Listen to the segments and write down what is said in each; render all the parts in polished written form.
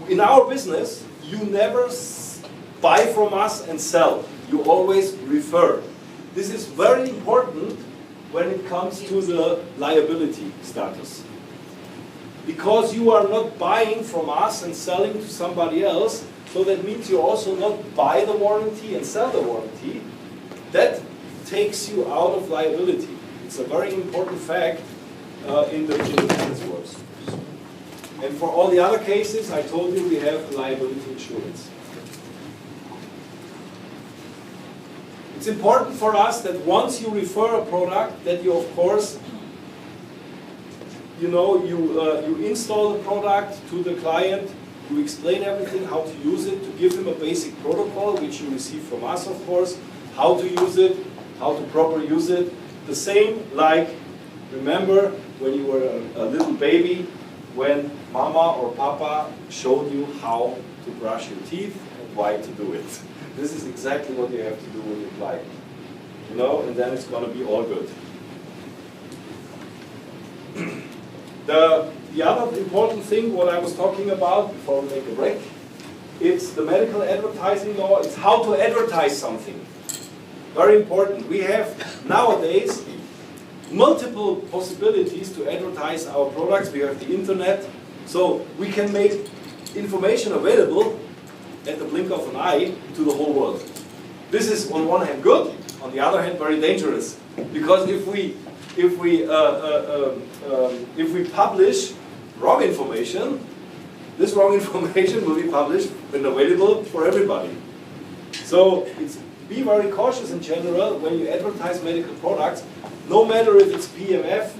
in our business, you never buy from us and sell. You always refer. This is very important when it comes to the liability status. Because you are not buying from us and selling to somebody else, so that means you also not buy the warranty and sell the warranty. That takes you out of liability. It's a very important fact in the business world. And for all the other cases, I told you we have liability insurance. It's important for us that once you refer a product, that you of course, you install the product to the client, you explain everything, how to use it, to give him a basic protocol, which you receive from us of course, how to use it, how to properly use it. The same like, remember when you were a little baby, when mama or papa showed you how to brush your teeth and why to do it. This is exactly what you have to do with your client. And then it's going to be all good. The other important thing, what I was talking about before we make a break, it's the medical advertising law. It's how to advertise something. Very important. We have nowadays multiple possibilities to advertise our products. We have the internet, so we can make information available at the blink of an eye to the whole world. This is on one hand good, on the other hand very dangerous, because if we publish wrong information, this wrong information will be published and available for everybody. So be very cautious in general when you advertise medical products, no matter if it's PEMF,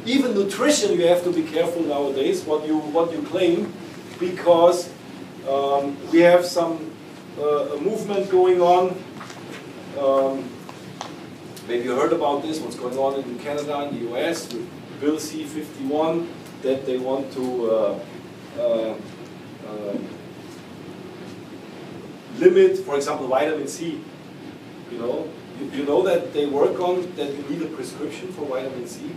even nutrition you have to be careful nowadays what you claim, because we have some a movement going on. Maybe you heard about this, what's going on in Canada and the US with Bill C-51, that they want to limit, for example, vitamin C. You know that they work on that you need a prescription for vitamin C?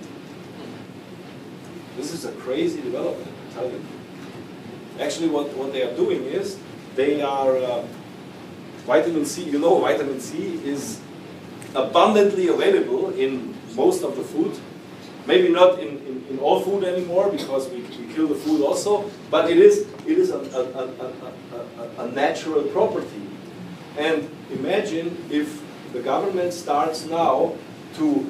This is a crazy development, I tell you. Actually, what they are doing is, they are, vitamin C, vitamin C is abundantly available in most of the food. Maybe not in all food anymore, because we kill the food also, but it is a natural property. And imagine if the government starts now to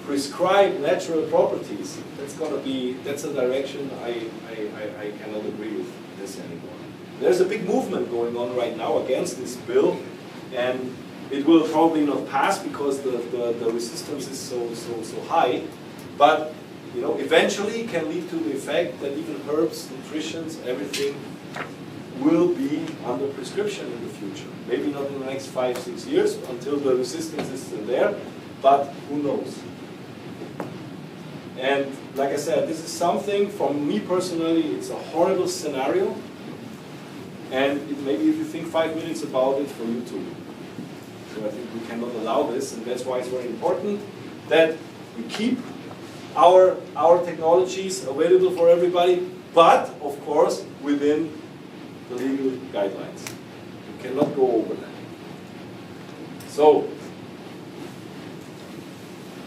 prescribe natural properties. That's a direction I cannot agree with this anymore. There's a big movement going on right now against this bill, and it will probably not pass because the resistance is so high. But eventually it can lead to the effect that even herbs, nutritions, everything will be under prescription in the future. Maybe not in the next 5-6 years until the resistance is still there, but who knows? And like I said, this is something, for me personally, it's a horrible scenario. And maybe if you think 5 minutes about it, for you too. So I think we cannot allow this, and that's why it's very important that we keep our technologies available for everybody, but of course within the legal guidelines. You cannot go over that. So,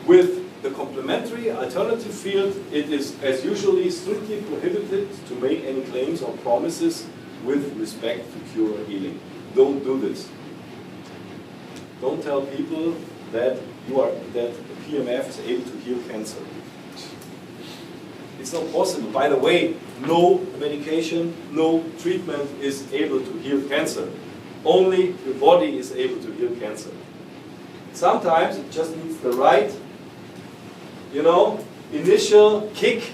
with the complementary alternative field, it is, as usually, strictly prohibited to make any claims or promises with respect to cure or healing. Don't do this. Don't tell people that the PEMF is able to heal cancer. It's not possible. By the way, no medication, no treatment is able to heal cancer. Only the body is able to heal cancer. Sometimes it just needs the right, initial kick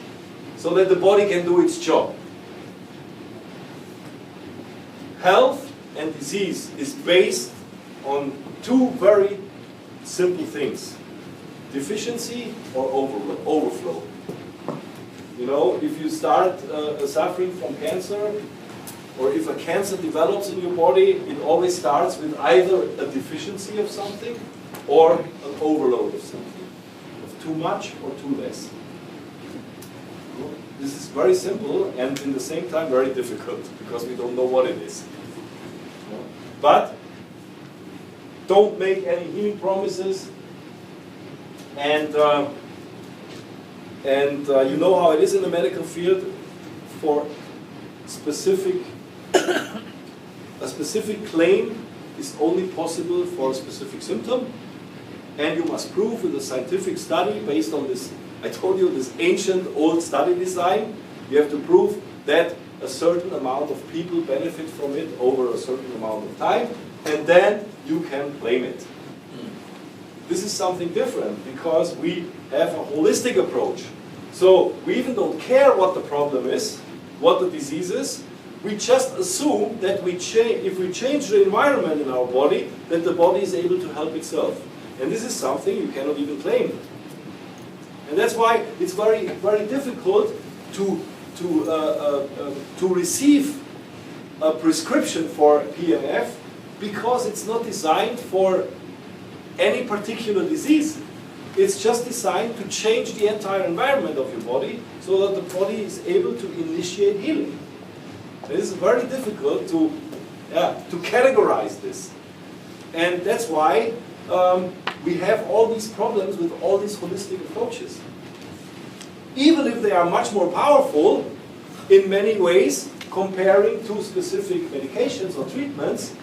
so that the body can do its job. Health and disease is based on two very simple things: deficiency or overflow. If you start suffering from cancer, or if a cancer develops in your body, it always starts with either a deficiency of something or an overload of something, of too much or too less. This is very simple and in the same time very difficult because we don't know what it is. But don't make any healing promises, and you know how it is in the medical field. For a specific claim is only possible for a specific symptom, and you must prove with a scientific study based on this, I told you, this ancient old study design. You have to prove that a certain amount of people benefit from it over a certain amount of time, and then you can claim it. This is something different because we have a holistic approach. So we even don't care what the problem is, what the disease is. We just assume that if we change the environment in our body, that the body is able to help itself. And this is something you cannot even claim. And that's why it's very, very difficult to receive a prescription for PEMF because it's not designed for any particular disease. It's just designed to change the entire environment of your body so that the body is able to initiate healing. It is very difficult to categorize this. And that's why we have all these problems with all these holistic approaches. Even if they are much more powerful in many ways, comparing to specific medications or treatments,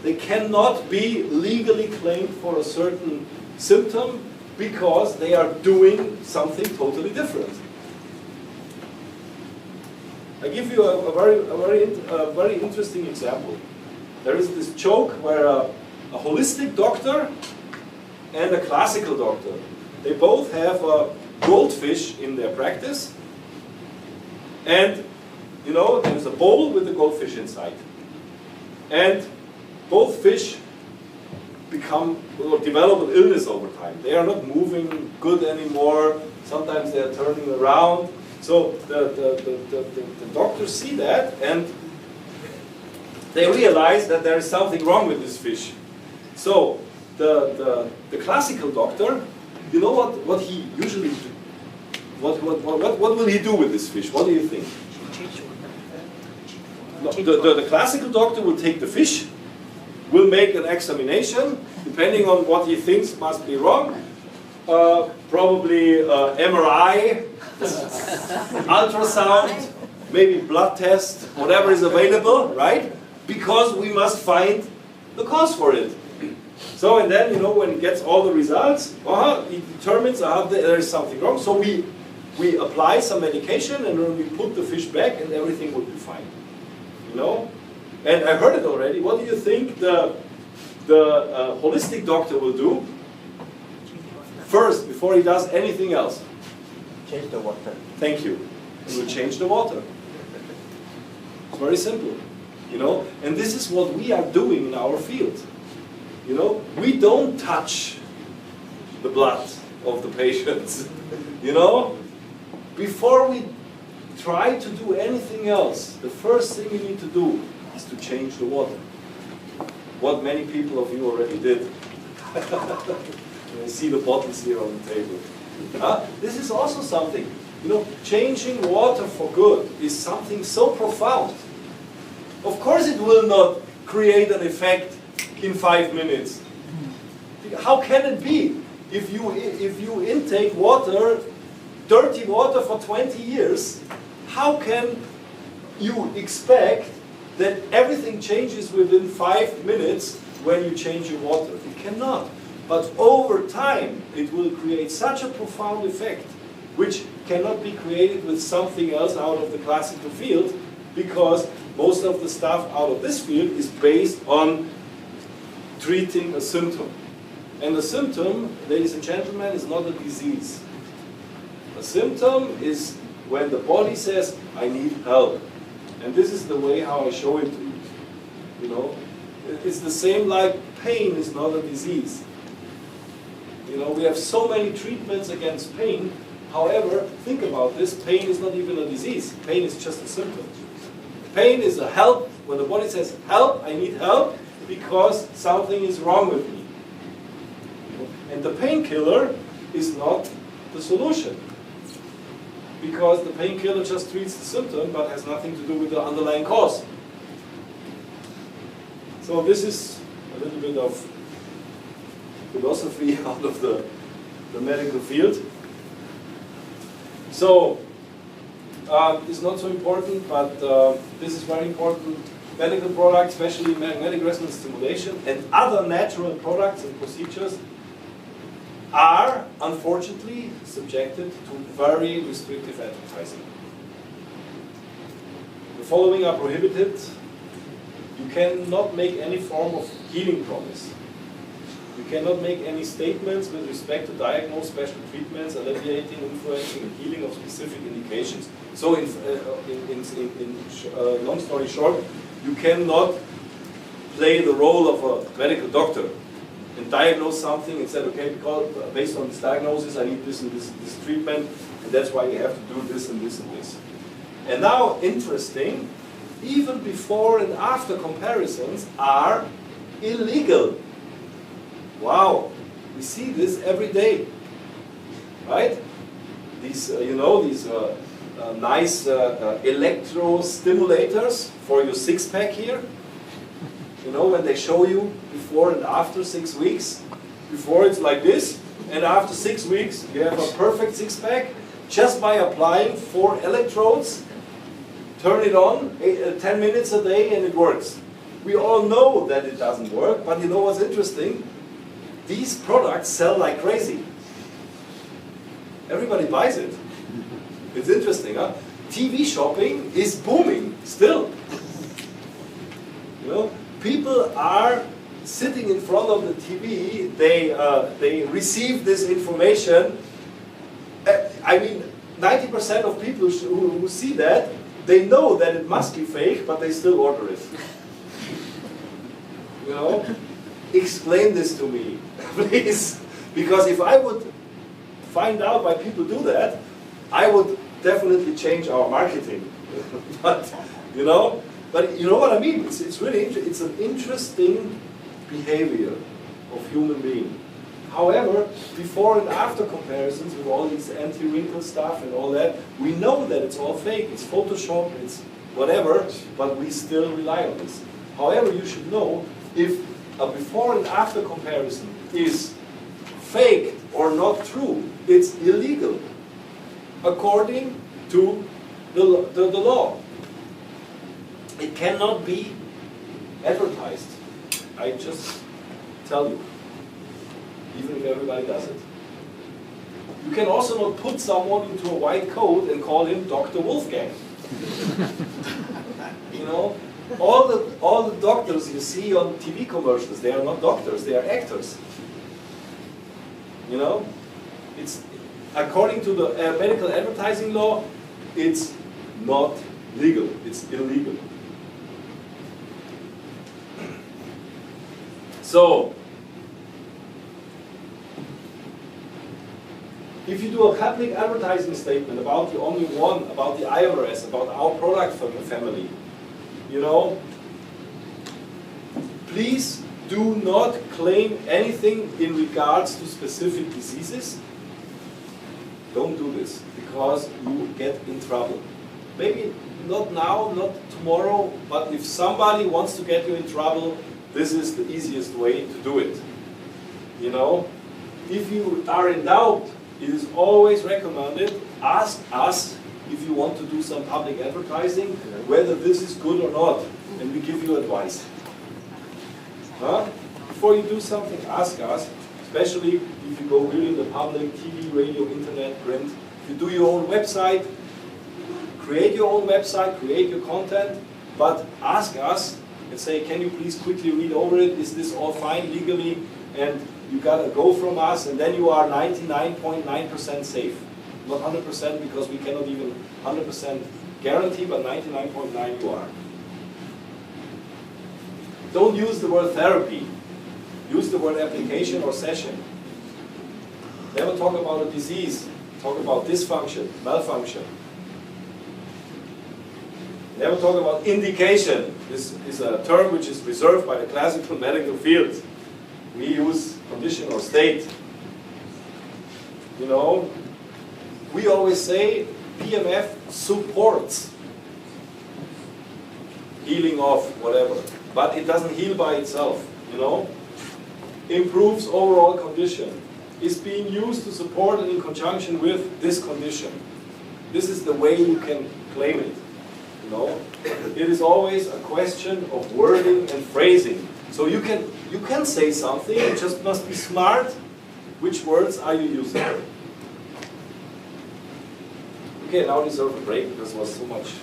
they cannot be legally claimed for a certain symptom because they are doing something totally different. I give you a very interesting example. There is this joke where a holistic doctor and a classical doctor, they both have a goldfish in their practice, and you know there's a bowl with a goldfish inside, and both fish develop an illness over time. They are not moving good anymore. Sometimes they are turning around. So the doctors see that and they realize that there is something wrong with this fish. So the classical doctor, you know what he usually do? What will he do with this fish? What do you think? No, the classical doctor will take the fish, will make an examination, depending on what he thinks must be wrong. Probably MRI, ultrasound, maybe blood test, whatever is available, right? Because we must find the cause for it. So, and then, you know, when he gets all the results, he determines there is something wrong. So we apply some medication and then we put the fish back and everything will be fine. You know? And I heard it already. What do you think the holistic doctor will do? First, before he does anything else. Change the water. Thank you. He will change the water. It's very simple. You know? And this is what we are doing in our field. You know? We don't touch the blood of the patients. You know? Before we try to do anything else, the first thing we need to do is to change the water. What many people of you already did. I see the bottles here on the table. This is also something, you know, changing water for good is something so profound. Of course it will not create an effect in 5 minutes. How can it be? If you intake water, dirty water for 20 years, how can you expect that everything changes within 5 minutes when you change your water? You cannot. But over time, it will create such a profound effect, which cannot be created with something else out of the classical field, because most of the stuff out of this field is based on treating a symptom. And a symptom, ladies and gentlemen, is not a disease. A symptom is when the body says, I need help. And this is the way how I show it to you. You know, it's the same like pain is not a disease. You know, we have so many treatments against pain. However, think about this, pain is not even a disease. Pain is just a symptom. Pain is a help. When the body says, help, I need help, because something is wrong with me. And the painkiller is not the solution. because the painkiller just treats the symptom but has nothing to do with the underlying cause. So this is a little bit of philosophy out of the medical field. So it's not so important, but this is very important. Medical products, especially magnetic resonance stimulation and other natural products and procedures are unfortunately subjected to very restrictive advertising. The following are prohibited. You cannot make any form of healing promise. You cannot make any statements with respect to diagnose special treatments, alleviating, influencing, and healing of specific indications. So, long story short, you cannot play the role of a medical doctor and diagnose something and say, okay, because based on this diagnosis, I need this and this treatment, and that's why you have to do this and this and this. And now, interesting, even before and after comparisons are illegal. Wow, we see this every day, right? These, these nice electro stimulators for your six-pack here. You know, when they show you before and after 6 weeks. Before it's like this, and after 6 weeks you have a perfect six-pack just by applying 4 electrodes. Turn it on, 10 minutes a day, and it works. We all know that it doesn't work, but you know what's interesting? These products sell like crazy. Everybody buys it. It's interesting, huh? TV shopping is booming still. You know, people are sitting in front of the TV. They receive this information. I mean, 90% of people who see that, they know that it must be fake, but they still order it. You know, explain this to me, please. Because if I would find out why people do that, I would definitely change our marketing. But you know what I mean. It's really it's an interesting behavior of human being. However, before and after comparisons with all these anti-wrinkle stuff and all that, we know that it's all fake. It's Photoshop. It's whatever. But we still rely on this. However, you should know if a before and after comparison is fake or not true, it's illegal according to the law. It cannot be advertised. I just tell you, even if everybody does it. You can also not put someone into a white coat and call him Dr. Wolfgang. You know, all the doctors you see on TV commercials, they are not doctors, they are actors. You know, it's according to the medical advertising law, it's not legal, it's illegal. So, if you do a public advertising statement about the Omni One, about the IRS, about our product family, you know, please do not claim anything in regards to specific diseases. Don't do this, because you get in trouble. Maybe not now, not tomorrow, but if somebody wants to get you in trouble, this is the easiest way to do it. You know, if you are in doubt, it is always recommended, ask us if you want to do some public advertising, whether this is good or not, and we give you advice. Huh? Before you do something, ask us, especially if you go really in the public, TV, radio, internet, print. If you do your own website, create your own website, create your content, but ask us and say, can you please quickly read over it? Is this all fine legally? And you gotta go from us, and then you are 99.9% safe. Not 100% because we cannot even 100% guarantee, but 99.9% you are. Don't use the word therapy. Use the word application or session. Never talk about a disease. Talk about dysfunction, malfunction. Never talk about indication. This is a term which is reserved by the classical medical field. We use condition or state. You know, we always say PEMF supports healing of whatever, but it doesn't heal by itself, you know? Improves overall condition, is being used to support and in conjunction with this condition. This is the way you can claim it, you know? It is always a question of wording and phrasing. So you can say something, you just must be smart. Which words are you using? Okay, now deserve a break because it was so much